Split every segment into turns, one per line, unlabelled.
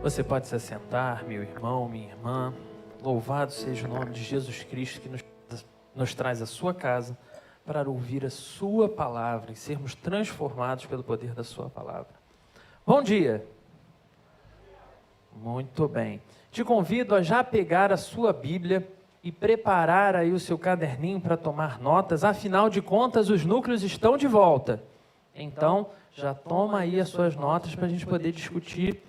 Você pode se assentar, meu irmão, minha irmã. Louvado seja o nome de Jesus Cristo que nos traz à sua casa para ouvir a sua palavra e sermos transformados pelo poder da sua palavra. Bom dia! Muito bem. Te convido a já pegar a sua Bíblia e preparar aí o seu caderninho para tomar notas. Afinal de contas, os núcleos estão de volta. Então, já toma aí as suas notas para a gente poder discutir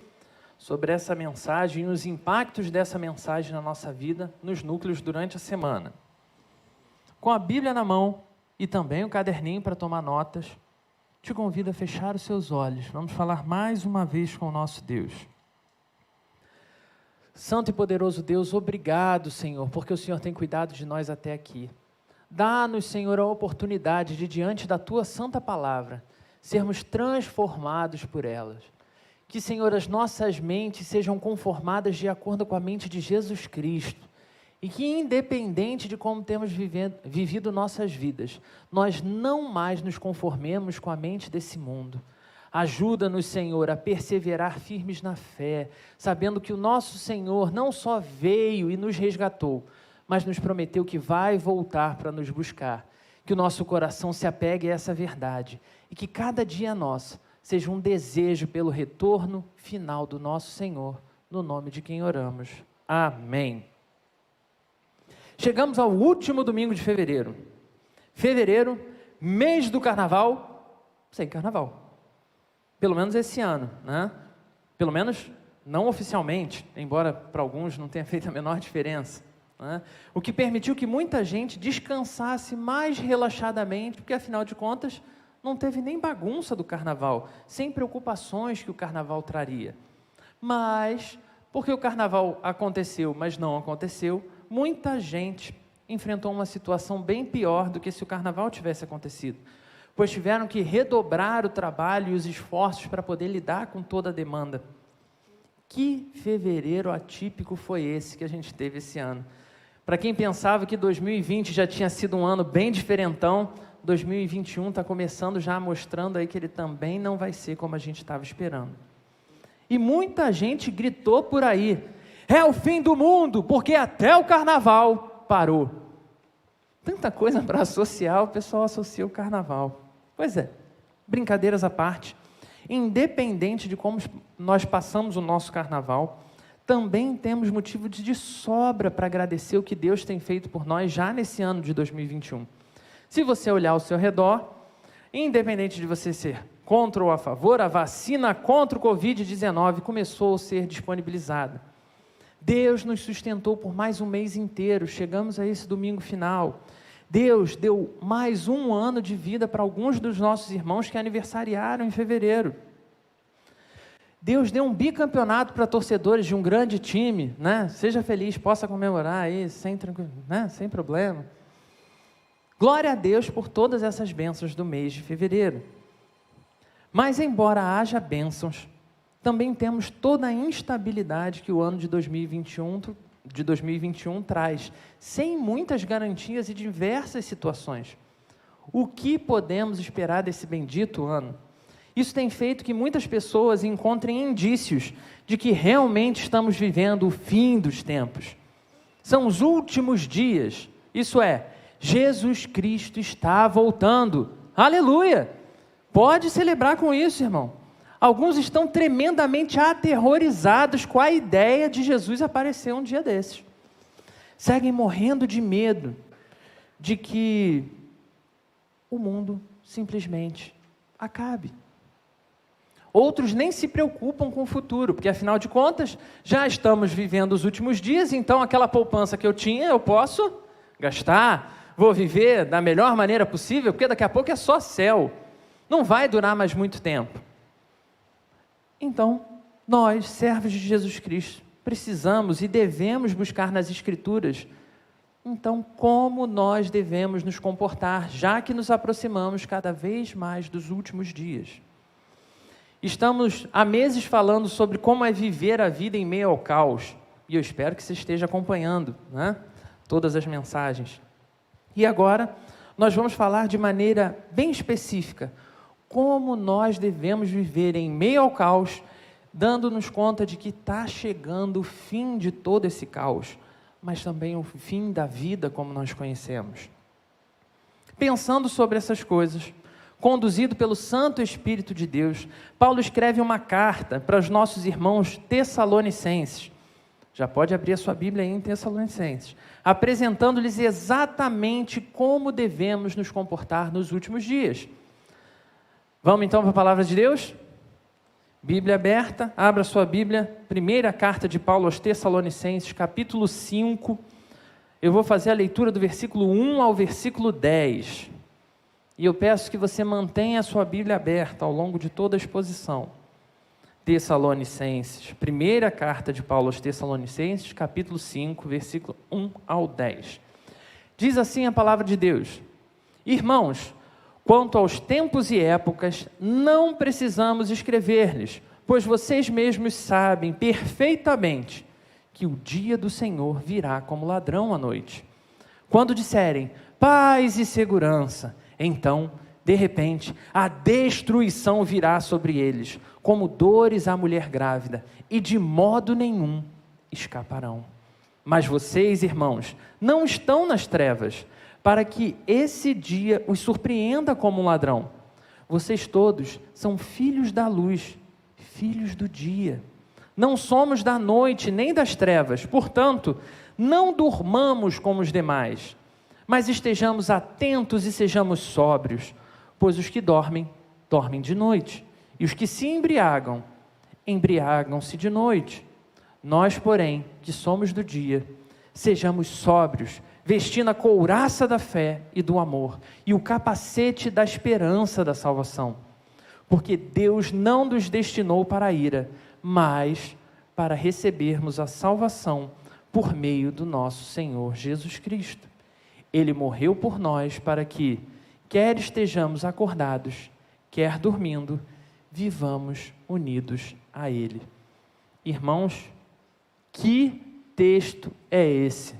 sobre essa mensagem e os impactos dessa mensagem na nossa vida, nos núcleos durante a semana. Com a Bíblia na mão e também o caderninho para tomar notas, te convido a fechar os seus olhos. Vamos falar mais uma vez com o nosso Deus. Santo e poderoso Deus, obrigado, Senhor, porque o Senhor tem cuidado de nós até aqui. Dá-nos, Senhor, a oportunidade de, diante da Tua santa palavra, sermos transformados por elas. Que, Senhor, as nossas mentes sejam conformadas de acordo com a mente de Jesus Cristo. E que, independente de como temos vivido nossas vidas, nós não mais nos conformemos com a mente desse mundo. Ajuda-nos, Senhor, a perseverar firmes na fé, sabendo que o nosso Senhor não só veio e nos resgatou, mas nos prometeu que vai voltar para nos buscar. Que o nosso coração se apegue a essa verdade e que cada dia nosso seja um desejo pelo retorno final do nosso Senhor, no nome de quem oramos. Amém. Chegamos ao último domingo de fevereiro. Fevereiro, mês do carnaval, sem carnaval. Pelo menos esse ano, né? Pelo menos não oficialmente, embora para alguns não tenha feito a menor diferença, né? O que permitiu que muita gente descansasse mais relaxadamente, porque afinal de contas não teve nem bagunça do carnaval, sem preocupações que o carnaval traria. Mas, porque o carnaval aconteceu, mas não aconteceu, muita gente enfrentou uma situação bem pior do que se o carnaval tivesse acontecido, pois tiveram que redobrar o trabalho e os esforços para poder lidar com toda a demanda. Que fevereiro atípico foi esse que a gente teve esse ano? Para quem pensava que 2020 já tinha sido um ano bem diferentão, 2021 está começando já mostrando aí que ele também não vai ser como a gente estava esperando. E muita gente gritou por aí, é o fim do mundo, porque até o carnaval parou. Tanta coisa para associar, o pessoal associa o carnaval. Pois é, brincadeiras à parte, independente de como nós passamos o nosso carnaval, também temos motivo de sobra para agradecer o que Deus tem feito por nós já nesse ano de 2021. Se você olhar ao seu redor, independente de você ser contra ou a favor, a vacina contra o Covid-19 começou a ser disponibilizada. Deus nos sustentou por mais um mês inteiro, chegamos a esse domingo final. Deus deu mais um ano de vida para alguns dos nossos irmãos que aniversariaram em fevereiro. Deus deu um bicampeonato para torcedores de um grande time, né? Seja feliz, possa comemorar aí, sem problema. Glória a Deus por todas essas bênçãos do mês de fevereiro. Mas, embora haja bênçãos, também temos toda a instabilidade que o ano de 2021 traz, sem muitas garantias e diversas situações. O que podemos esperar desse bendito ano? Isso tem feito que muitas pessoas encontrem indícios de que realmente estamos vivendo o fim dos tempos. São os últimos dias, isso é, Jesus Cristo está voltando. Aleluia! Pode celebrar com isso, irmão. Alguns estão tremendamente aterrorizados com a ideia de Jesus aparecer um dia desses. Seguem morrendo de medo de que o mundo simplesmente acabe. Outros nem se preocupam com o futuro, porque afinal de contas, já estamos vivendo os últimos dias, então aquela poupança que eu tinha, eu posso gastar, vou viver da melhor maneira possível, porque daqui a pouco é só céu. Não vai durar mais muito tempo. Então, nós, servos de Jesus Cristo, precisamos e devemos buscar nas Escrituras, então, como nós devemos nos comportar, já que nos aproximamos cada vez mais dos últimos dias. Estamos há meses falando sobre como é viver a vida em meio ao caos, e eu espero que você esteja acompanhando, né, todas as mensagens. E agora, nós vamos falar de maneira bem específica, como nós devemos viver em meio ao caos, dando-nos conta de que está chegando o fim de todo esse caos, mas também o fim da vida como nós conhecemos. Pensando sobre essas coisas, conduzido pelo Santo Espírito de Deus, Paulo escreve uma carta para os nossos irmãos tessalonicenses. Já pode abrir a sua Bíblia aí em Tessalonicenses, apresentando-lhes exatamente como devemos nos comportar nos últimos dias. Vamos então para a palavra de Deus? Bíblia aberta, abra sua Bíblia, primeira carta de Paulo aos Tessalonicenses, capítulo 5. Eu vou fazer a leitura do versículo 1 ao versículo 10. E eu peço que você mantenha a sua Bíblia aberta ao longo de toda a exposição. Tessalonicenses, primeira carta de Paulo aos Tessalonicenses, capítulo 5, versículo 1 ao 10. Diz assim a palavra de Deus: Irmãos, quanto aos tempos e épocas, não precisamos escrever-lhes, pois vocês mesmos sabem perfeitamente que o dia do Senhor virá como ladrão à noite. Quando disserem paz e segurança, então, de repente, a destruição virá sobre eles, como dores à mulher grávida, e de modo nenhum escaparão. Mas vocês, irmãos, não estão nas trevas, para que esse dia os surpreenda como um ladrão. Vocês todos são filhos da luz, filhos do dia. Não somos da noite nem das trevas, portanto, não durmamos como os demais, mas estejamos atentos e sejamos sóbrios, pois os que dormem, dormem de noite, e os que se embriagam, embriagam-se de noite. Nós, porém, que somos do dia, sejamos sóbrios, vestindo a couraça da fé e do amor, e o capacete da esperança da salvação. Porque Deus não nos destinou para a ira, mas para recebermos a salvação por meio do nosso Senhor Jesus Cristo. Ele morreu por nós para que, quer estejamos acordados, quer dormindo, vivamos unidos a Ele. Irmãos, que texto é esse?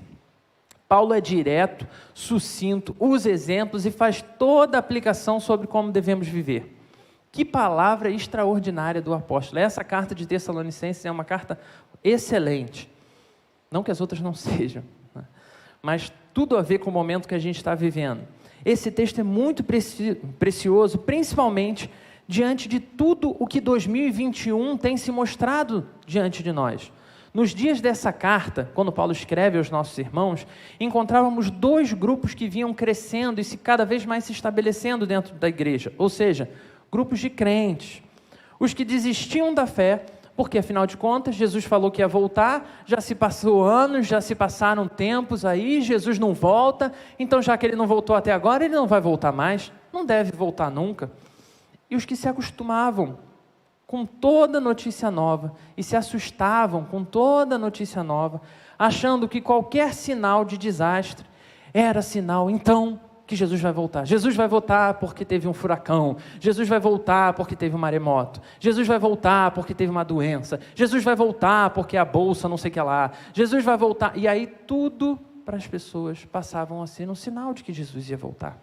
Paulo é direto, sucinto, usa exemplos e faz toda a aplicação sobre como devemos viver. Que palavra extraordinária do apóstolo. Essa carta de Tessalonicenses é uma carta excelente. Não que as outras não sejam, né? Mas tudo a ver com o momento que a gente está vivendo. Esse texto é muito precioso, principalmente diante de tudo o que 2021 tem se mostrado diante de nós. Nos dias dessa carta, quando Paulo escreve aos nossos irmãos, encontrávamos dois grupos que vinham crescendo e cada vez mais se estabelecendo dentro da igreja, ou seja, grupos de crentes. Os que desistiam da fé, porque afinal de contas, Jesus falou que ia voltar, já se passou anos, já se passaram tempos aí, Jesus não volta, então já que ele não voltou até agora, ele não vai voltar mais, não deve voltar nunca. E os que se acostumavam com toda notícia nova, e se assustavam com toda notícia nova, achando que qualquer sinal de desastre era sinal, então, que Jesus vai voltar. Jesus vai voltar porque teve um furacão, Jesus vai voltar porque teve um maremoto, Jesus vai voltar porque teve uma doença, Jesus vai voltar porque a bolsa não sei o que lá, Jesus vai voltar, e aí tudo para as pessoas passavam a ser um sinal de que Jesus ia voltar.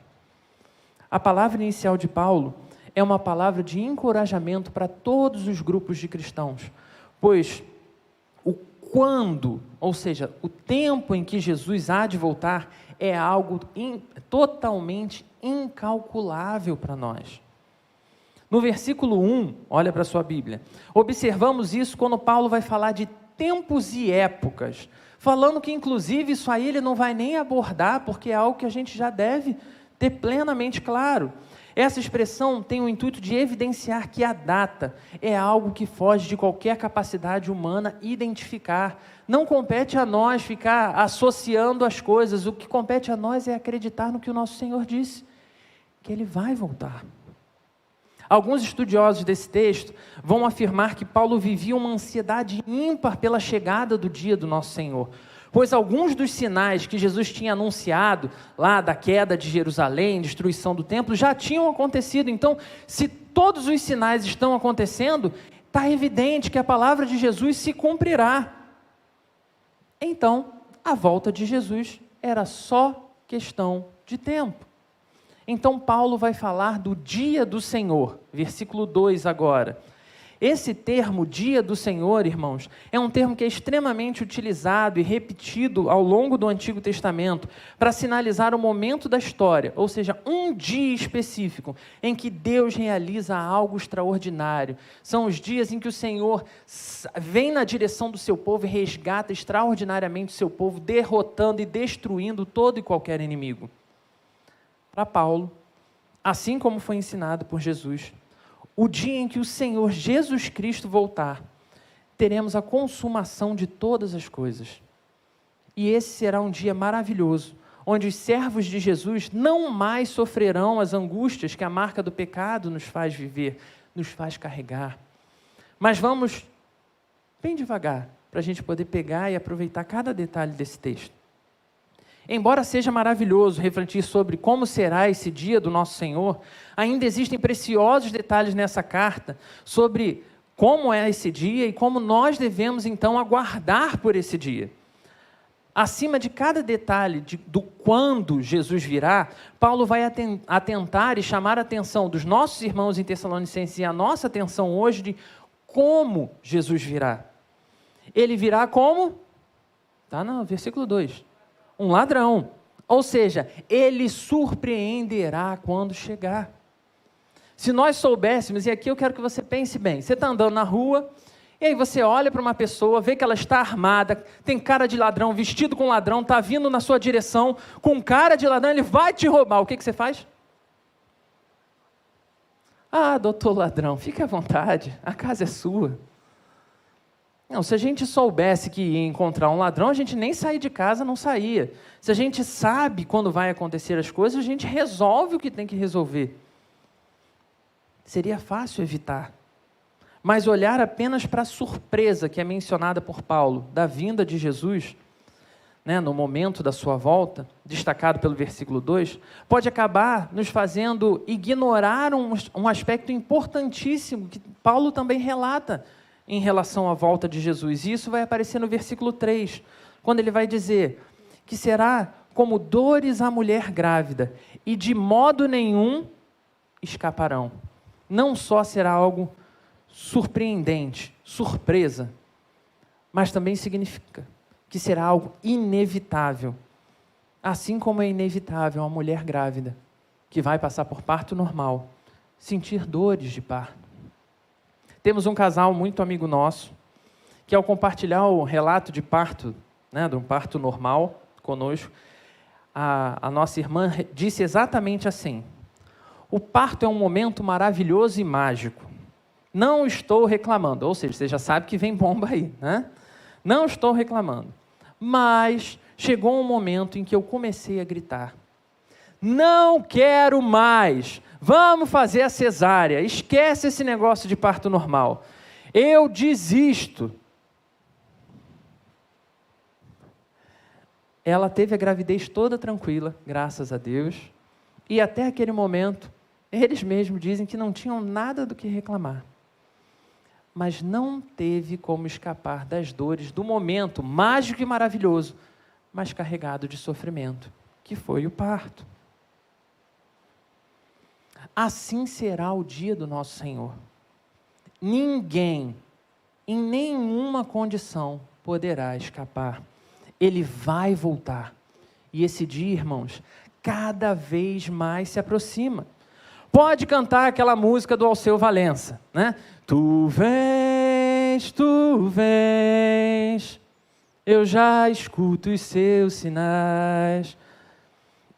A palavra inicial de Paulo é uma palavra de encorajamento para todos os grupos de cristãos, pois o quando, ou seja, o tempo em que Jesus há de voltar, é algo totalmente incalculável para nós. No versículo 1, olha para a sua Bíblia, observamos isso quando Paulo vai falar de tempos e épocas, falando que inclusive isso aí ele não vai nem abordar, porque é algo que a gente já deve ter plenamente claro. Essa expressão tem o intuito de evidenciar que a data é algo que foge de qualquer capacidade humana identificar. Não compete a nós ficar associando as coisas, o que compete a nós é acreditar no que o nosso Senhor disse, que Ele vai voltar. Alguns estudiosos desse texto vão afirmar que Paulo vivia uma ansiedade ímpar pela chegada do dia do nosso Senhor, pois alguns dos sinais que Jesus tinha anunciado, lá da queda de Jerusalém, destruição do templo, já tinham acontecido. Então, se todos os sinais estão acontecendo, está evidente que a palavra de Jesus se cumprirá. Então, a volta de Jesus era só questão de tempo. Então, Paulo vai falar do dia do Senhor, versículo 2 agora. Esse termo, dia do Senhor, irmãos, é um termo que é extremamente utilizado e repetido ao longo do Antigo Testamento para sinalizar o momento da história, ou seja, um dia específico em que Deus realiza algo extraordinário. São os dias em que o Senhor vem na direção do seu povo e resgata extraordinariamente o seu povo, derrotando e destruindo todo e qualquer inimigo. Para Paulo, assim como foi ensinado por Jesus, o dia em que o Senhor Jesus Cristo voltar, teremos a consumação de todas as coisas. E esse será um dia maravilhoso, onde os servos de Jesus não mais sofrerão as angústias que a marca do pecado nos faz viver, nos faz carregar. Mas vamos bem devagar, para a gente poder pegar e aproveitar cada detalhe desse texto. Embora seja maravilhoso refletir sobre como será esse dia do nosso Senhor, ainda existem preciosos detalhes nessa carta sobre como é esse dia e como nós devemos então aguardar por esse dia. Acima de cada detalhe do quando Jesus virá, Paulo vai atentar e chamar a atenção dos nossos irmãos em Tessalonicenses e a nossa atenção hoje de como Jesus virá. Ele virá como? Está no versículo 2. Um ladrão, ou seja, ele surpreenderá quando chegar. Se nós soubéssemos, e aqui eu quero que você pense bem, você está andando na rua, e aí você olha para uma pessoa, vê que ela está armada, tem cara de ladrão, vestido com ladrão, está vindo na sua direção, com cara de ladrão, ele vai te roubar, o que você faz? Ah, doutor ladrão, fique à vontade, a casa é sua. Não, se a gente soubesse que ia encontrar um ladrão, a gente nem sair de casa não saía. Se a gente sabe quando vai acontecer as coisas, a gente resolve o que tem que resolver. Seria fácil evitar. Mas olhar apenas para a surpresa que é mencionada por Paulo, da vinda de Jesus, no momento da sua volta, destacado pelo versículo 2, pode acabar nos fazendo ignorar um aspecto importantíssimo que Paulo também relata em relação à volta de Jesus. E isso vai aparecer no versículo 3, quando ele vai dizer que será como dores à mulher grávida, e de modo nenhum escaparão. Não só será algo surpreendente, surpresa, mas também significa que será algo inevitável. Assim como é inevitável a mulher grávida, que vai passar por parto normal, sentir dores de parto. Temos um casal muito amigo nosso, que ao compartilhar o relato de parto, de um parto normal conosco, a nossa irmã disse exatamente assim: o parto é um momento maravilhoso e mágico. Não estou reclamando, ou seja, você já sabe que vem bomba aí, né? Não estou reclamando. Mas chegou um momento em que eu comecei a gritar: não quero mais! Vamos fazer a cesárea, esquece esse negócio de parto normal. Eu desisto. Ela teve a gravidez toda tranquila, graças a Deus, e até aquele momento, eles mesmos dizem que não tinham nada do que reclamar. Mas não teve como escapar das dores do momento mágico e maravilhoso, mas carregado de sofrimento, que foi o parto. Assim será o dia do nosso Senhor. Ninguém, em nenhuma condição, poderá escapar. Ele vai voltar. E esse dia, irmãos, cada vez mais se aproxima. Pode cantar aquela música do Alceu Valença, né? Tu vens, eu já escuto os seus sinais.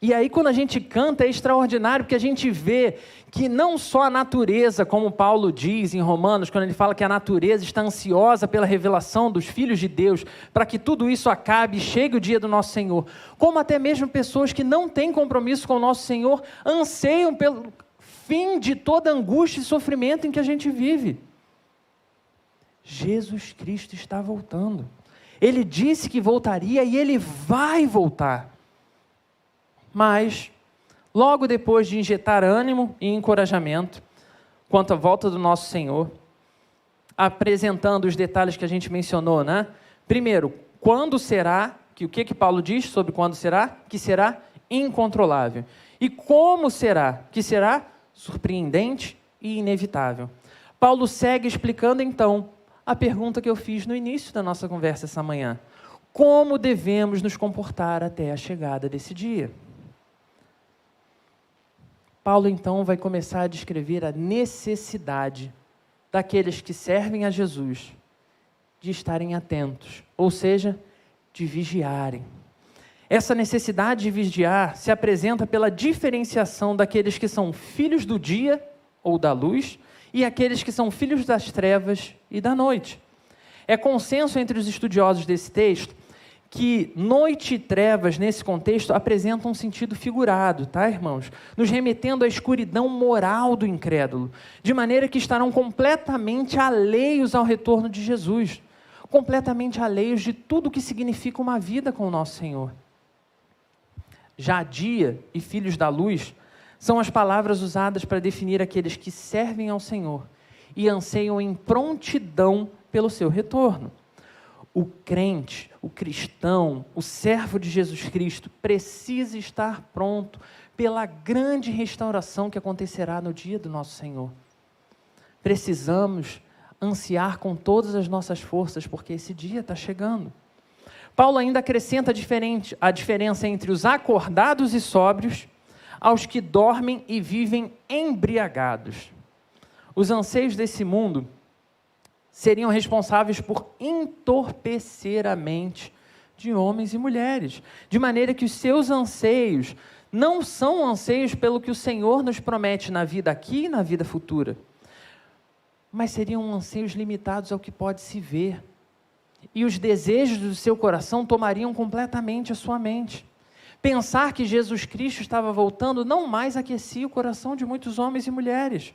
E aí quando a gente canta é extraordinário, porque a gente vê que não só a natureza, como Paulo diz em Romanos, quando ele fala que a natureza está ansiosa pela revelação dos filhos de Deus, para que tudo isso acabe e chegue o dia do nosso Senhor, como até mesmo pessoas que não têm compromisso com o nosso Senhor, anseiam pelo fim de toda angústia e sofrimento em que a gente vive. Jesus Cristo está voltando. Ele disse que voltaria e Ele vai voltar. Mas, logo depois de injetar ânimo e encorajamento quanto à volta do nosso Senhor, apresentando os detalhes que a gente mencionou, né? Primeiro, quando será, o que Paulo diz sobre quando será? Que será incontrolável. E como será? Que será surpreendente e inevitável. Paulo segue explicando então a pergunta que eu fiz no início da nossa conversa essa manhã. Como devemos nos comportar até a chegada desse dia? Paulo então vai começar a descrever a necessidade daqueles que servem a Jesus de estarem atentos, ou seja, de vigiarem. Essa necessidade de vigiar se apresenta pela diferenciação daqueles que são filhos do dia ou da luz e aqueles que são filhos das trevas e da noite. É consenso entre os estudiosos desse texto que noite e trevas, nesse contexto, apresentam um sentido figurado, tá, irmãos? Nos remetendo à escuridão moral do incrédulo, de maneira que estarão completamente alheios ao retorno de Jesus, completamente alheios de tudo que significa uma vida com o nosso Senhor. Já dia e filhos da luz são as palavras usadas para definir aqueles que servem ao Senhor e anseiam em prontidão pelo seu retorno. O crente, o cristão, o servo de Jesus Cristo precisa estar pronto pela grande restauração que acontecerá no dia do nosso Senhor. Precisamos ansiar com todas as nossas forças, porque esse dia está chegando. Paulo ainda acrescenta a diferença entre os acordados e sóbrios aos que dormem e vivem embriagados. Os anseios desse mundo seriam responsáveis por entorpecer a mente de homens e mulheres, de maneira que os seus anseios não são anseios pelo que o Senhor nos promete na vida aqui e na vida futura, mas seriam anseios limitados ao que pode se ver. E os desejos do seu coração tomariam completamente a sua mente. Pensar que Jesus Cristo estava voltando não mais aquecia o coração de muitos homens e mulheres.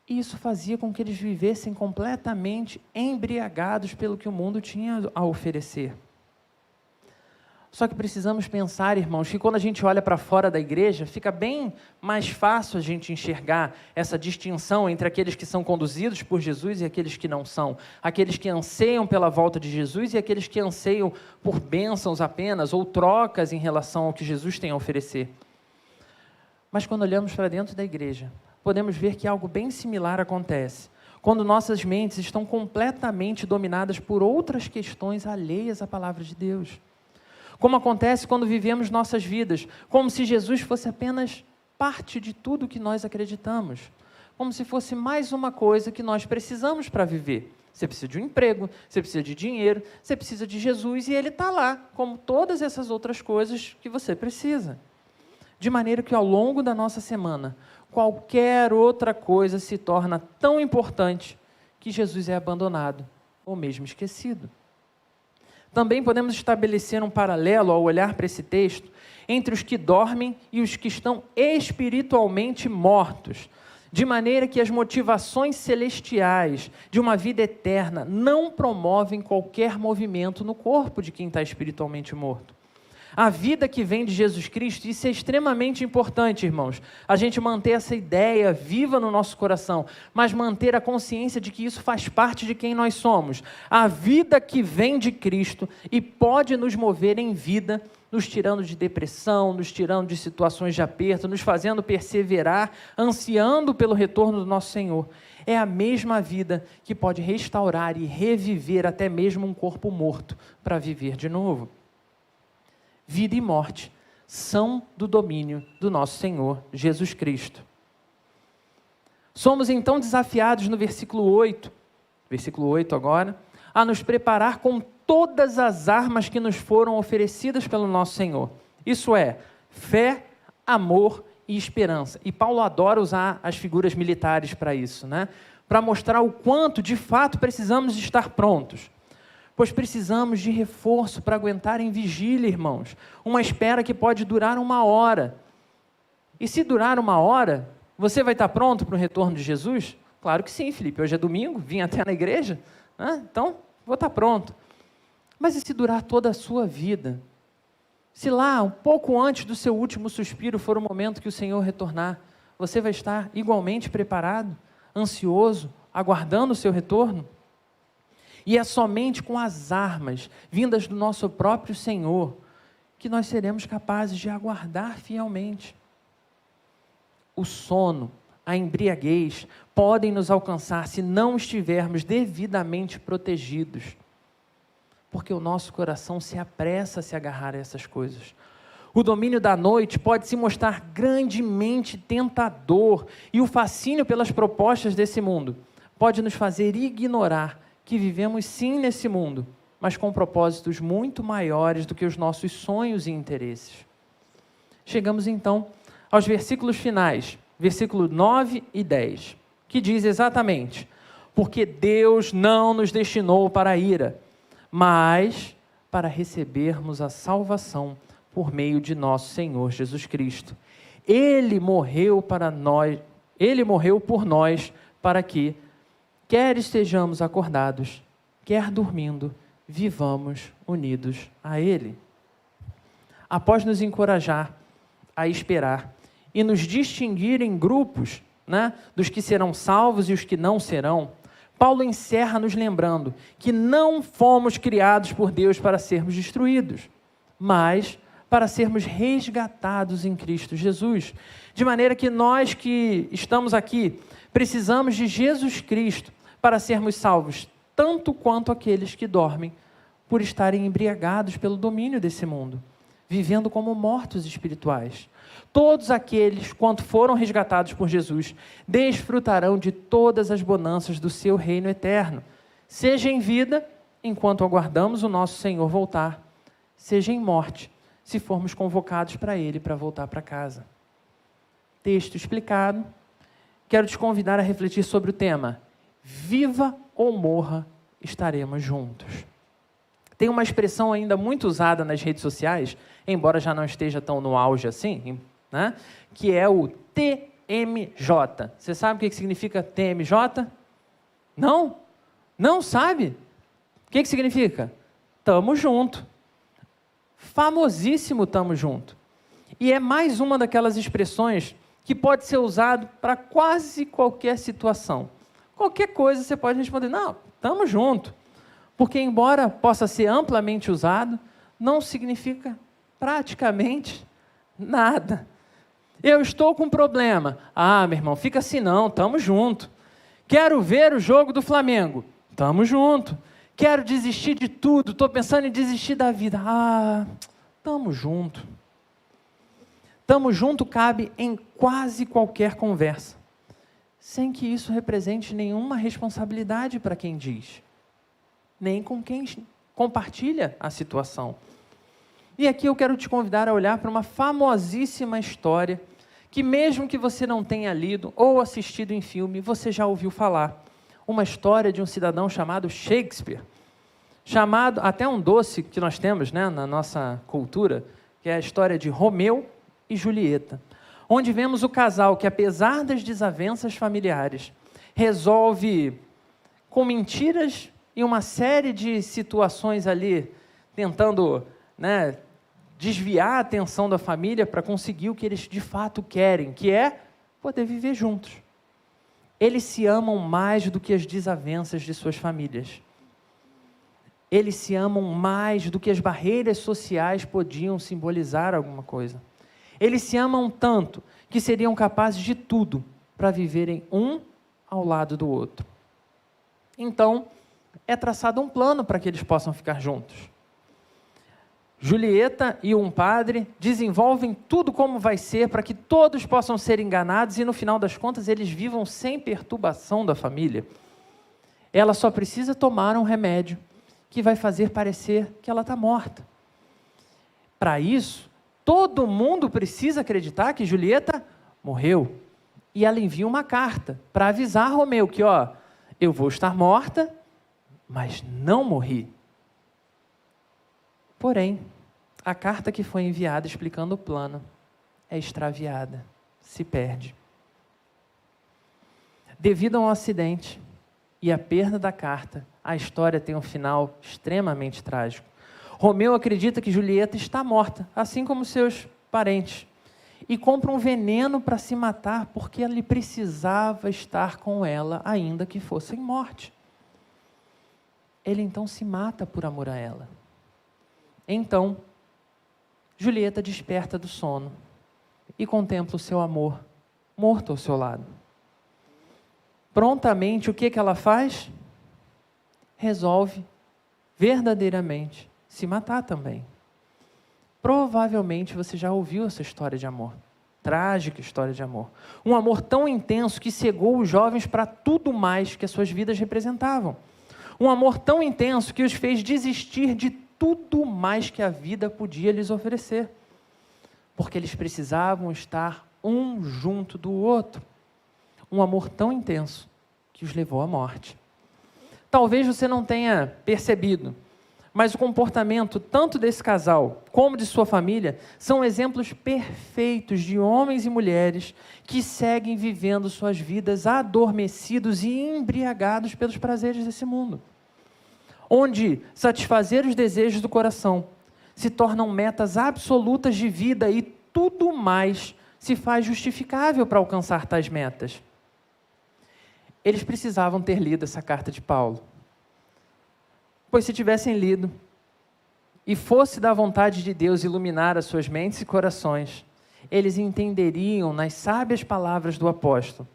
E isso fazia com que eles vivessem completamente embriagados pelo que o mundo tinha a oferecer. Só que precisamos pensar, irmãos, que quando a gente olha para fora da igreja, fica bem mais fácil a gente enxergar essa distinção entre aqueles que são conduzidos por Jesus e aqueles que não são. Aqueles que anseiam pela volta de Jesus e aqueles que anseiam por bênçãos apenas ou trocas em relação ao que Jesus tem a oferecer. Mas quando olhamos para dentro da igreja, podemos ver que algo bem similar acontece quando nossas mentes estão completamente dominadas por outras questões alheias à palavra de Deus. Como acontece quando vivemos nossas vidas, como se Jesus fosse apenas parte de tudo que nós acreditamos, como se fosse mais uma coisa que nós precisamos para viver. Você precisa de um emprego, você precisa de dinheiro, você precisa de Jesus e Ele está lá, como todas essas outras coisas que você precisa. De maneira que ao longo da nossa semana, qualquer outra coisa se torna tão importante que Jesus é abandonado ou mesmo esquecido. Também podemos estabelecer um paralelo ao olhar para esse texto entre os que dormem e os que estão espiritualmente mortos, de maneira que as motivações celestiais de uma vida eterna não promovem qualquer movimento no corpo de quem está espiritualmente morto. A vida que vem de Jesus Cristo, isso é extremamente importante, irmãos. A gente manter essa ideia viva no nosso coração, mas manter a consciência de que isso faz parte de quem nós somos. A vida que vem de Cristo e pode nos mover em vida, nos tirando de depressão, nos tirando de situações de aperto, nos fazendo perseverar, ansiando pelo retorno do nosso Senhor. É a mesma vida que pode restaurar e reviver até mesmo um corpo morto para viver de novo. Vida e morte são do domínio do nosso Senhor Jesus Cristo. Somos então desafiados no versículo 8 agora, a nos preparar com todas as armas que nos foram oferecidas pelo nosso Senhor. Isso é, fé, amor e esperança. E Paulo adora usar as figuras militares para isso, né? Para mostrar o quanto, de fato, precisamos estar prontos. Pois precisamos de reforço para aguentar em vigília, irmãos. Uma espera que pode durar 1 hora. E se durar 1 hora, você vai estar pronto para o retorno de Jesus? Claro que sim, Felipe. Hoje é domingo, vim até na igreja, né? Então vou estar pronto. Mas e se durar toda a sua vida? Se lá, um pouco antes do seu último suspiro, for o momento que o Senhor retornar, você vai estar igualmente preparado, ansioso, aguardando o seu retorno? E é somente com as armas vindas do nosso próprio Senhor que nós seremos capazes de aguardar fielmente. O sono a embriaguez podem nos alcançar se não estivermos devidamente protegidos, porque o nosso coração se apressa a se agarrar a essas coisas. O domínio da noite pode se mostrar grandemente tentador, e o fascínio pelas propostas desse mundo pode nos fazer ignorar que vivemos sim nesse mundo, mas com propósitos muito maiores do que os nossos sonhos e interesses. Chegamos então aos versículos finais, versículo 9 e 10, que diz exatamente: porque Deus não nos destinou para a ira, mas para recebermos a salvação por meio de nosso Senhor Jesus Cristo. Ele morreu por nós, para que, quer estejamos acordados, quer dormindo, vivamos unidos a Ele. Após nos encorajar a esperar e nos distinguir em grupos, dos que serão salvos e os que não serão, Paulo encerra nos lembrando que não fomos criados por Deus para sermos destruídos, mas para sermos resgatados em Cristo Jesus. De maneira que nós que estamos aqui precisamos de Jesus Cristo para sermos salvos, tanto quanto aqueles que dormem por estarem embriagados pelo domínio desse mundo, vivendo como mortos espirituais. Todos aqueles, quanto foram resgatados por Jesus, desfrutarão de todas as bonanças do seu reino eterno, seja em vida, enquanto aguardamos o nosso Senhor voltar, seja em morte, se formos convocados para Ele para voltar para casa. Texto explicado. Quero te convidar a refletir sobre o tema: viva ou morra, estaremos juntos. Tem uma expressão ainda muito usada nas redes sociais, embora já não esteja tão no auge assim, que é o TMJ. Você sabe o que significa TMJ? Não? Não sabe? O que significa? Tamo junto. Famosíssimo tamo junto. E é mais uma daquelas expressões que pode ser usado para quase qualquer situação. Qualquer coisa você pode responder: não, tamo junto. Porque, embora possa ser amplamente usado, não significa praticamente nada. Eu estou com um problema. Ah, meu irmão, fica assim não, tamo junto. Quero ver o jogo do Flamengo. Tamo junto. Quero desistir de tudo, estou pensando em desistir da vida. Ah, tamo junto. Tamo junto cabe em quase qualquer conversa, sem que isso represente nenhuma responsabilidade para quem diz, nem com quem compartilha a situação. E aqui eu quero te convidar a olhar para uma famosíssima história, que mesmo que você não tenha lido ou assistido em filme, você já ouviu falar. Uma história de um cidadão chamado Shakespeare, chamado, até um doce que nós temos na nossa cultura, que é a história de Romeu e Julieta, onde vemos o casal que, apesar das desavenças familiares, resolve, com mentiras e uma série de situações ali, tentando desviar a atenção da família para conseguir o que eles de fato querem, que é poder viver juntos. Eles se amam mais do que as desavenças de suas famílias. Eles se amam mais do que as barreiras sociais podiam simbolizar alguma coisa. Eles se amam tanto que seriam capazes de tudo para viverem um ao lado do outro. Então, é traçado um plano para que eles possam ficar juntos. Julieta e um padre desenvolvem tudo como vai ser para que todos possam ser enganados e, no final das contas, eles vivam sem perturbação da família. Ela só precisa tomar um remédio que vai fazer parecer que ela está morta. Para isso, todo mundo precisa acreditar que Julieta morreu. E ela envia uma carta para avisar Romeu que, eu vou estar morta, mas não morri. Porém, a carta que foi enviada explicando o plano é extraviada, se perde. Devido a um acidente e à perda da carta, a história tem um final extremamente trágico. Romeu acredita que Julieta está morta, assim como seus parentes, e compra um veneno para se matar porque ele precisava estar com ela, ainda que fosse em morte. Ele então se mata por amor a ela. Então, Julieta desperta do sono e contempla o seu amor morto ao seu lado. prontamente o que ela faz? Resolve verdadeiramente se matar também. Provavelmente você já ouviu essa história de amor. Trágica história de amor. Um amor tão intenso que cegou os jovens para tudo mais que as suas vidas representavam. Um amor tão intenso que os fez desistir de tudo mais que a vida podia lhes oferecer. Porque eles precisavam estar um junto do outro. Um amor tão intenso que os levou à morte. Talvez você não tenha percebido, mas o comportamento tanto desse casal como de sua família são exemplos perfeitos de homens e mulheres que seguem vivendo suas vidas adormecidos e embriagados pelos prazeres desse mundo, onde satisfazer os desejos do coração se tornam metas absolutas de vida e tudo mais se faz justificável para alcançar tais metas. Eles precisavam ter lido essa carta de Paulo, pois se tivessem lido e fosse da vontade de Deus iluminar as suas mentes e corações, eles entenderiam nas sábias palavras do apóstolo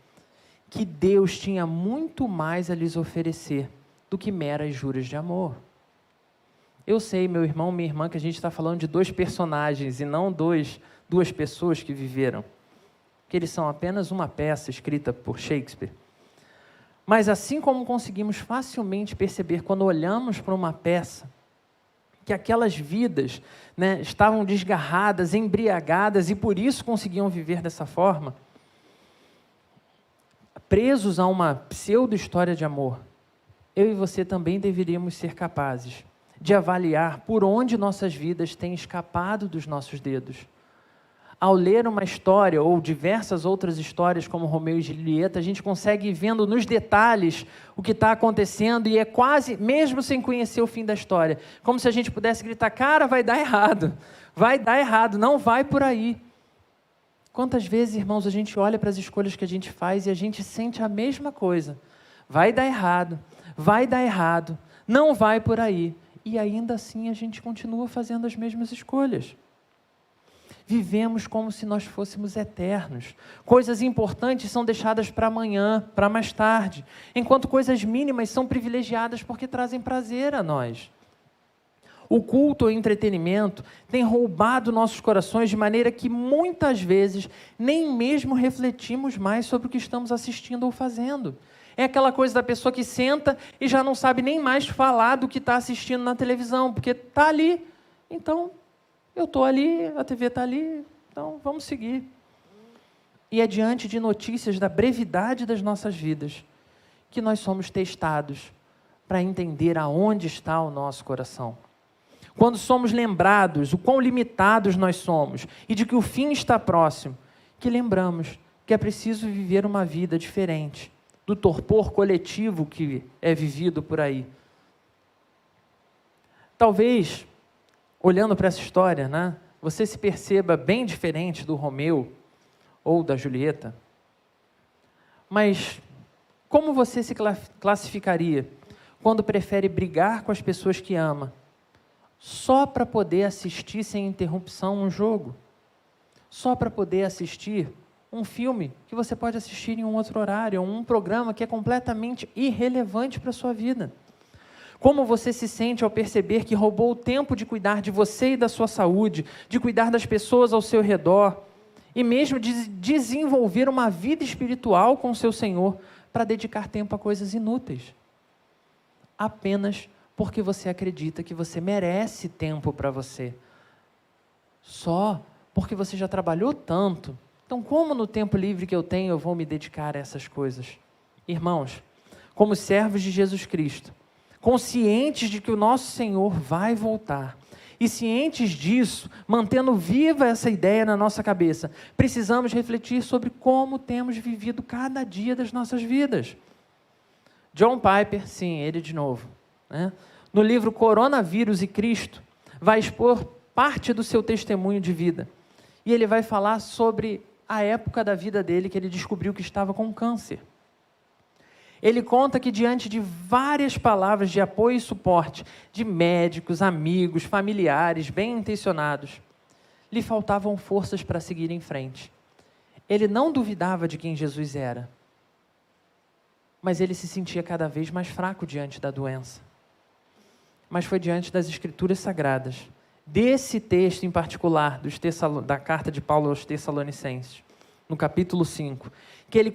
que Deus tinha muito mais a lhes oferecer do que meras juras de amor. Eu sei, meu irmão, minha irmã, que a gente está falando de dois personagens e não duas pessoas que viveram, que eles são apenas uma peça escrita por Shakespeare. Mas assim como conseguimos facilmente perceber quando olhamos para uma peça, que aquelas vidas, estavam desgarradas, embriagadas e por isso conseguiam viver dessa forma, presos a uma pseudo-história de amor, eu e você também deveríamos ser capazes de avaliar por onde nossas vidas têm escapado dos nossos dedos. Ao ler uma história ou diversas outras histórias como Romeu e Julieta, a gente consegue ir vendo nos detalhes o que está acontecendo e é quase, mesmo sem conhecer o fim da história, como se a gente pudesse gritar, cara, vai dar errado, não vai por aí. Quantas vezes, irmãos, a gente olha para as escolhas que a gente faz e a gente sente a mesma coisa, vai dar errado, não vai por aí, e ainda assim a gente continua fazendo as mesmas escolhas. Vivemos como se nós fôssemos eternos. Coisas importantes são deixadas para amanhã, para mais tarde, enquanto coisas mínimas são privilegiadas porque trazem prazer a nós. O culto ou entretenimento tem roubado nossos corações de maneira que muitas vezes nem mesmo refletimos mais sobre o que estamos assistindo ou fazendo. É aquela coisa da pessoa que senta e já não sabe nem mais falar do que está assistindo na televisão, porque está ali, então eu estou ali, a TV está ali, então vamos seguir. E é diante de notícias da brevidade das nossas vidas que nós somos testados para entender aonde está o nosso coração. Quando somos lembrados o quão limitados nós somos e de que o fim está próximo, que lembramos que é preciso viver uma vida diferente do torpor coletivo que é vivido por aí. Talvez, olhando para essa história, você se perceba bem diferente do Romeu ou da Julieta. Mas como você se classificaria quando prefere brigar com as pessoas que ama só para poder assistir sem interrupção um jogo? Só para poder assistir um filme que você pode assistir em um outro horário, ou um programa que é completamente irrelevante para a sua vida? Como você se sente ao perceber que roubou o tempo de cuidar de você e da sua saúde, de cuidar das pessoas ao seu redor, e mesmo de desenvolver uma vida espiritual com o seu Senhor, para dedicar tempo a coisas inúteis? Apenas porque você acredita que você merece tempo para você. Só porque você já trabalhou tanto. Então, como no tempo livre que eu tenho, eu vou me dedicar a essas coisas? Irmãos, como servos de Jesus Cristo, conscientes de que o nosso Senhor vai voltar, e cientes disso, mantendo viva essa ideia na nossa cabeça, precisamos refletir sobre como temos vivido cada dia das nossas vidas. John Piper, sim, ele de novo, no livro Coronavírus e Cristo, vai expor parte do seu testemunho de vida, e ele vai falar sobre a época da vida dele que ele descobriu que estava com câncer. Ele conta que diante de várias palavras de apoio e suporte de médicos, amigos, familiares, bem-intencionados, lhe faltavam forças para seguir em frente. Ele não duvidava de quem Jesus era. mas ele se sentia cada vez mais fraco diante da doença. Mas foi diante das Escrituras Sagradas, desse texto em particular, da carta de Paulo aos Tessalonicenses, no capítulo 5, que ele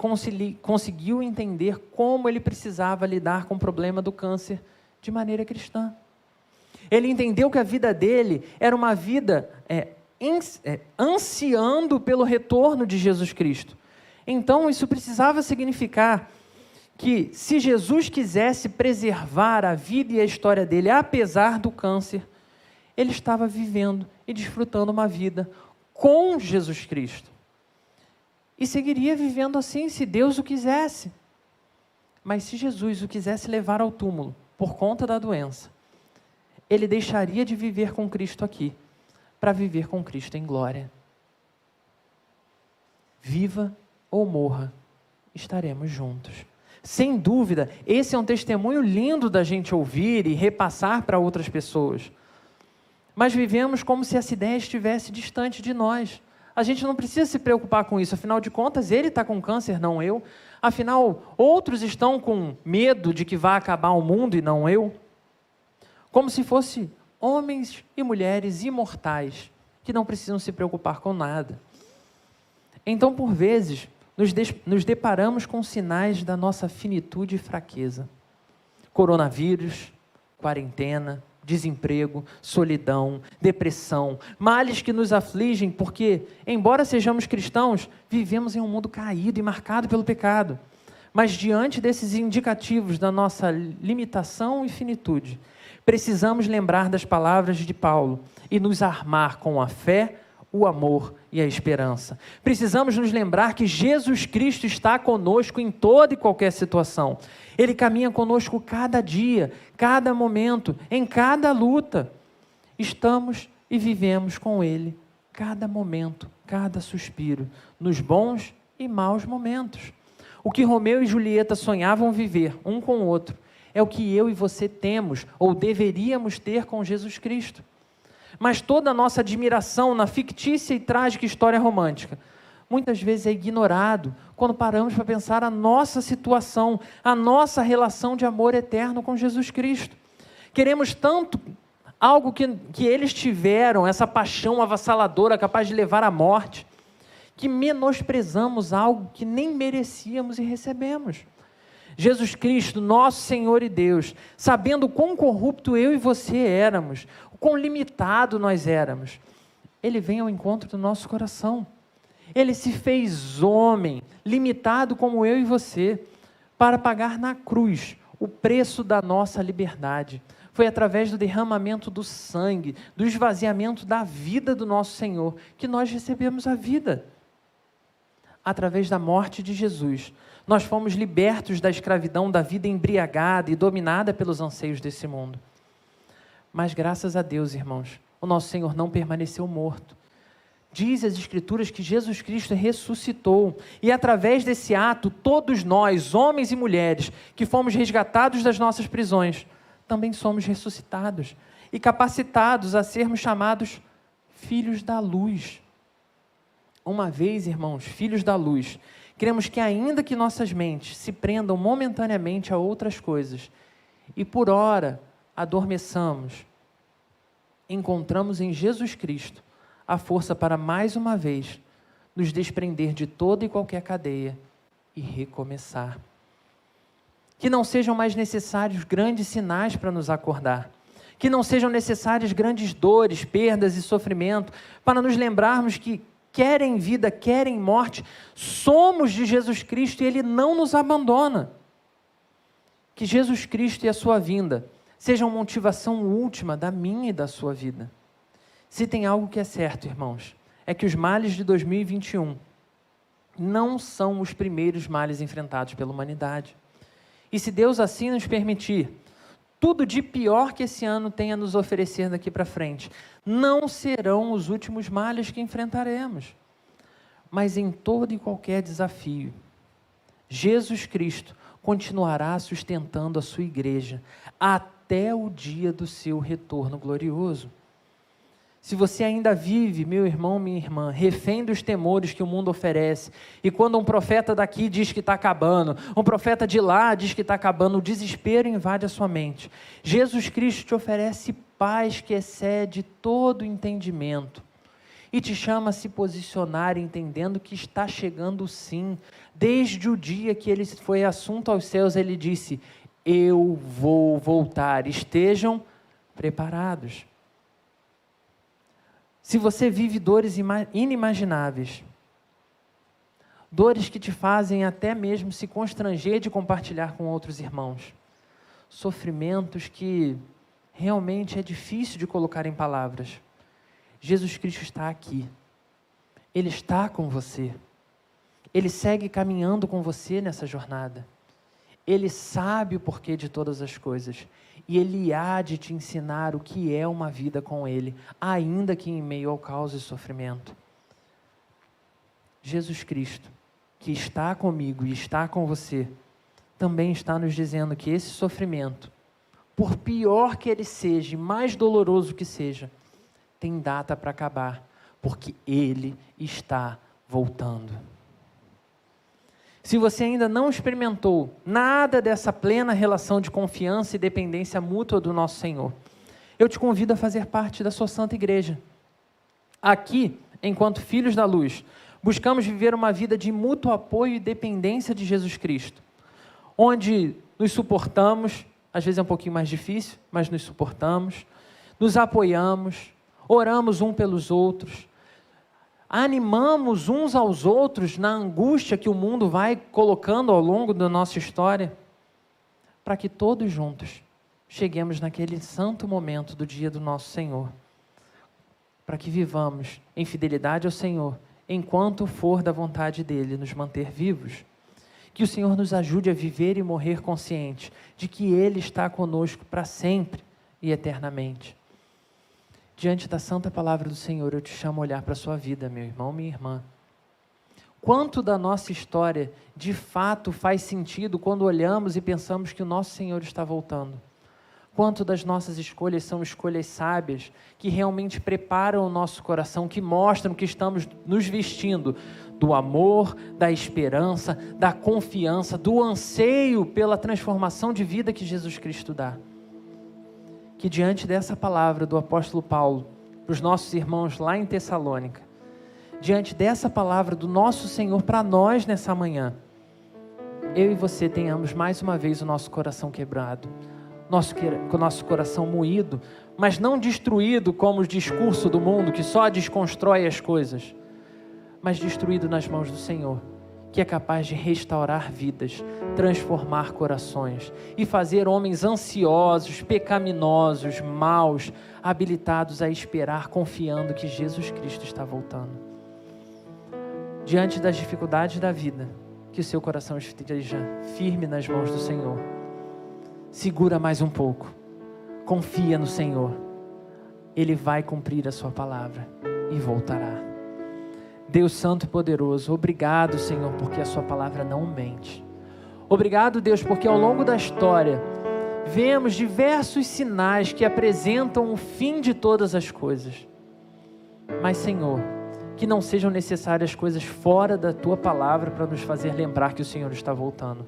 conseguiu entender como ele precisava lidar com o problema do câncer de maneira cristã. Ele entendeu que a vida dele era uma vida ansiando pelo retorno de Jesus Cristo. Então, isso precisava significar que, se Jesus quisesse preservar a vida e a história dele, apesar do câncer, ele estava vivendo e desfrutando uma vida com Jesus Cristo. E seguiria vivendo assim, se Deus o quisesse. Mas se Jesus o quisesse levar ao túmulo, por conta da doença, ele deixaria de viver com Cristo aqui, para viver com Cristo em glória. Viva ou morra, estaremos juntos. Sem dúvida, esse é um testemunho lindo da gente ouvir e repassar para outras pessoas. Mas vivemos como se essa ideia estivesse distante de nós. A gente não precisa se preocupar com isso, afinal de contas, ele está com câncer, não eu. Afinal, outros estão com medo de que vá acabar o mundo e não eu. Como se fossem homens e mulheres imortais, que não precisam se preocupar com nada. Então, por vezes, nos deparamos com sinais da nossa finitude e fraqueza. Coronavírus, quarentena, desemprego, solidão, depressão, males que nos afligem porque, embora sejamos cristãos, vivemos em um mundo caído e marcado pelo pecado. Mas diante desses indicativos da nossa limitação e finitude, precisamos lembrar das palavras de Paulo e nos armar com a fé, o amor e a esperança. Precisamos nos lembrar que Jesus Cristo está conosco em toda e qualquer situação. Ele caminha conosco cada dia, cada momento, em cada luta. Estamos e vivemos com Ele cada momento, cada suspiro, nos bons e maus momentos. O que Romeu e Julieta sonhavam viver um com o outro é o que eu e você temos ou deveríamos ter com Jesus Cristo. Mas toda a nossa admiração na fictícia e trágica história romântica muitas vezes é ignorado quando paramos para pensar a nossa situação, a nossa relação de amor eterno com Jesus Cristo. Queremos tanto algo que eles tiveram, essa paixão avassaladora capaz de levar à morte, que menosprezamos algo que nem merecíamos e recebemos. Jesus Cristo, nosso Senhor e Deus, sabendo quão corrupto eu e você éramos, o quão limitado nós éramos, Ele vem ao encontro do nosso coração. Ele se fez homem, limitado como eu e você, para pagar na cruz o preço da nossa liberdade. Foi através do derramamento do sangue, do esvaziamento da vida do nosso Senhor, que nós recebemos a vida. Através da morte de Jesus, nós fomos libertos da escravidão da vida embriagada e dominada pelos anseios desse mundo. Mas graças a Deus, irmãos, o nosso Senhor não permaneceu morto. Diz as Escrituras que Jesus Cristo ressuscitou, e através desse ato, todos nós, homens e mulheres, que fomos resgatados das nossas prisões, também somos ressuscitados e capacitados a sermos chamados filhos da luz. Uma vez, irmãos, filhos da luz, cremos que ainda que nossas mentes se prendam momentaneamente a outras coisas e por ora adormeçamos, encontramos em Jesus Cristo a força para mais uma vez nos desprender de toda e qualquer cadeia e recomeçar. Que não sejam mais necessários grandes sinais para nos acordar, que não sejam necessárias grandes dores, perdas e sofrimento para nos lembrarmos que querem vida, querem morte, somos de Jesus Cristo e Ele não nos abandona. Que Jesus Cristo e a sua vinda sejam motivação última da minha e da sua vida. Se tem algo que é certo, irmãos, é que os males de 2021 não são os primeiros males enfrentados pela humanidade. E se Deus assim nos permitir, tudo de pior que esse ano tem a nos oferecer daqui para frente, não serão os últimos males que enfrentaremos. Mas em todo e qualquer desafio, Jesus Cristo continuará sustentando a sua igreja até o dia do seu retorno glorioso. Se você ainda vive, meu irmão, minha irmã, refém dos temores que o mundo oferece, e quando um profeta daqui diz que está acabando, um profeta de lá diz que está acabando, o desespero invade a sua mente. Jesus Cristo te oferece paz que excede todo entendimento e te chama a se posicionar entendendo que está chegando sim. Desde o dia que ele foi assunto aos céus, ele disse: eu vou voltar, estejam preparados. Se você vive dores inimagináveis, dores que te fazem até mesmo se constranger de compartilhar com outros irmãos, sofrimentos que realmente é difícil de colocar em palavras, Jesus Cristo está aqui, Ele está com você, Ele segue caminhando com você nessa jornada, Ele sabe o porquê de todas as coisas, e Ele há de te ensinar o que é uma vida com Ele, ainda que em meio ao caos e sofrimento. Jesus Cristo, que está comigo e está com você, também está nos dizendo que esse sofrimento, por pior que ele seja, mais doloroso que seja, tem data para acabar, porque Ele está voltando. Se você ainda não experimentou nada dessa plena relação de confiança e dependência mútua do nosso Senhor, eu te convido a fazer parte da sua Santa Igreja. Aqui, enquanto filhos da luz, buscamos viver uma vida de mútuo apoio e dependência de Jesus Cristo, onde nos suportamos, às vezes é um pouquinho mais difícil, mas nos suportamos, nos apoiamos, oramos um pelos outros, animamos uns aos outros na angústia que o mundo vai colocando ao longo da nossa história, para que todos juntos cheguemos naquele santo momento do dia do nosso Senhor, para que vivamos em fidelidade ao Senhor, enquanto for da vontade dEle nos manter vivos. Que o Senhor nos ajude a viver e morrer consciente de que Ele está conosco para sempre e eternamente. Diante da santa palavra do Senhor, eu te chamo a olhar para a sua vida, meu irmão, minha irmã. Quanto da nossa história, de fato, faz sentido quando olhamos e pensamos que o nosso Senhor está voltando? Quanto das nossas escolhas são escolhas sábias, que realmente preparam o nosso coração, que mostram que estamos nos vestindo do amor, da esperança, da confiança, do anseio pela transformação de vida que Jesus Cristo dá. Que diante dessa palavra do apóstolo Paulo, para os nossos irmãos lá em Tessalônica, diante dessa palavra do nosso Senhor para nós nessa manhã, eu e você tenhamos mais uma vez o nosso coração quebrado, nosso coração moído, mas não destruído como o discurso do mundo que só desconstrói as coisas, mas destruído nas mãos do Senhor, que é capaz de restaurar vidas, transformar corações e fazer homens ansiosos, pecaminosos, maus, habilitados a esperar, confiando que Jesus Cristo está voltando. Diante das dificuldades da vida, que o seu coração esteja firme nas mãos do Senhor. Segura mais um pouco, confia no Senhor, Ele vai cumprir a sua palavra e voltará. Deus Santo e Poderoso, obrigado, Senhor, porque a sua palavra não mente. Obrigado, Deus, porque ao longo da história vemos diversos sinais que apresentam o fim de todas as coisas. Mas, Senhor, que não sejam necessárias coisas fora da tua palavra para nos fazer lembrar que o Senhor está voltando.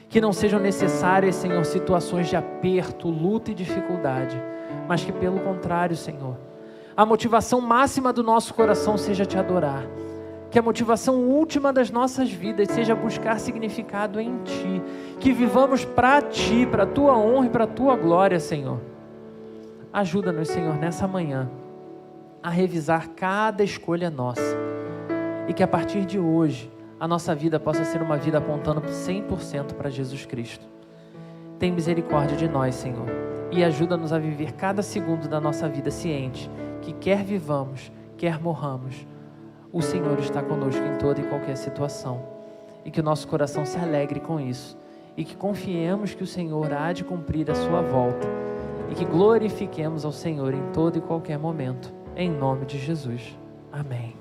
Que não sejam necessárias, Senhor, situações de aperto, luta e dificuldade, mas que pelo contrário, Senhor, a motivação máxima do nosso coração seja te adorar. Que a motivação última das nossas vidas seja buscar significado em Ti. Que vivamos para Ti, para a Tua honra e para a Tua glória, Senhor. Ajuda-nos, Senhor, nessa manhã, a revisar cada escolha nossa. E que a partir de hoje, a nossa vida possa ser uma vida apontando 100% para Jesus Cristo. Tem misericórdia de nós, Senhor. E ajuda-nos a viver cada segundo da nossa vida ciente que quer vivamos, quer morramos, o Senhor está conosco em toda e qualquer situação, e que o nosso coração se alegre com isso, e que confiemos que o Senhor há de cumprir a sua volta, e que glorifiquemos ao Senhor em todo e qualquer momento, em nome de Jesus. Amém.